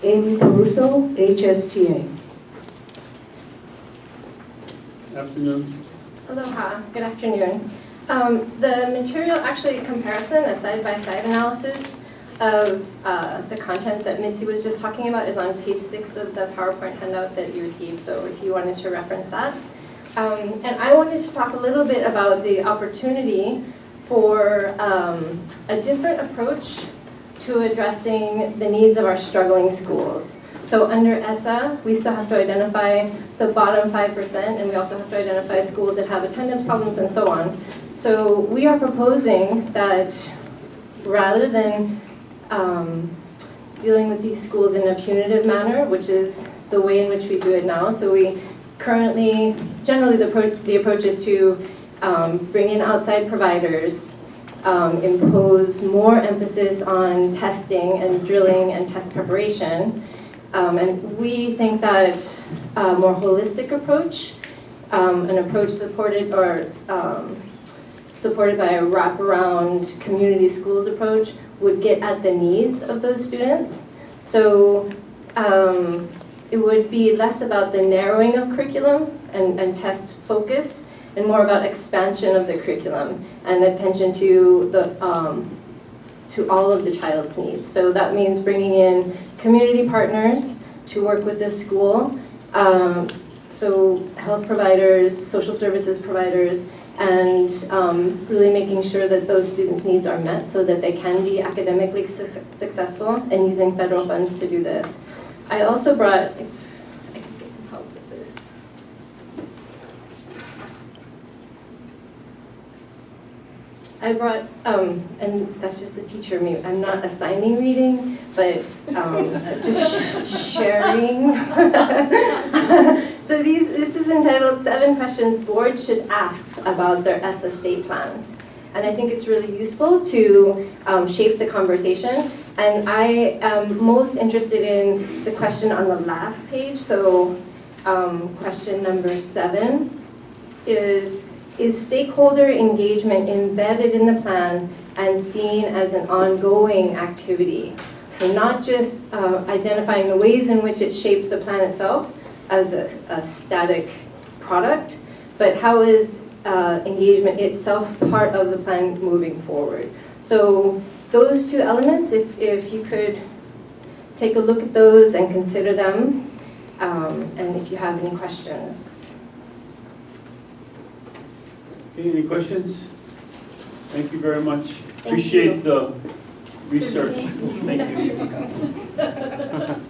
Amy Perruso, HSTA. Afternoon. Aloha, good afternoon. The material, actually comparison, a side-by-side analysis of the content that Mitzi was just talking about is on page 6 of the PowerPoint handout that you received, so if you wanted to reference that. And I wanted to talk a little bit about the opportunity for a different approach to addressing the needs of our struggling schools. So under ESSA, we still have to identify the bottom 5%, and we also have to identify schools that have attendance problems and so on. So we are proposing that rather than dealing with these schools in a punitive manner, which is the way in which we do it now, so we currently, generally the approach is to bring in outside providers, impose more emphasis on testing and drilling and test preparation. And we think that a more holistic approach, an approach supported by a wraparound community schools approach, would get at the needs of those students. So it would be less about the narrowing of curriculum and test focus, and more about expansion of the curriculum and attention to all of the child's needs. So that means bringing in community partners to work with this school, so health providers, social services providers, and really making sure that those students' needs are met so that they can be academically successful, and using federal funds to do this. I also brought, if I could get some help with this. I brought, and that's just the teacher me, I'm not assigning reading, but just sharing. So this is entitled 7 Questions Boards Should Ask About Their ESSA State Plans. And I think it's really useful to shape the conversation. And I am most interested in the question on the last page. So question number 7 is stakeholder engagement embedded in the plan and seen as an ongoing activity? So not just identifying the ways in which it shapes the plan itself as a static product, but how is engagement itself part of the plan moving forward? So those 2 elements, if you could take a look at those and consider them, and if you have any questions. Any questions? Thank you very much. Thank Appreciate you. the research. Thank Thank you.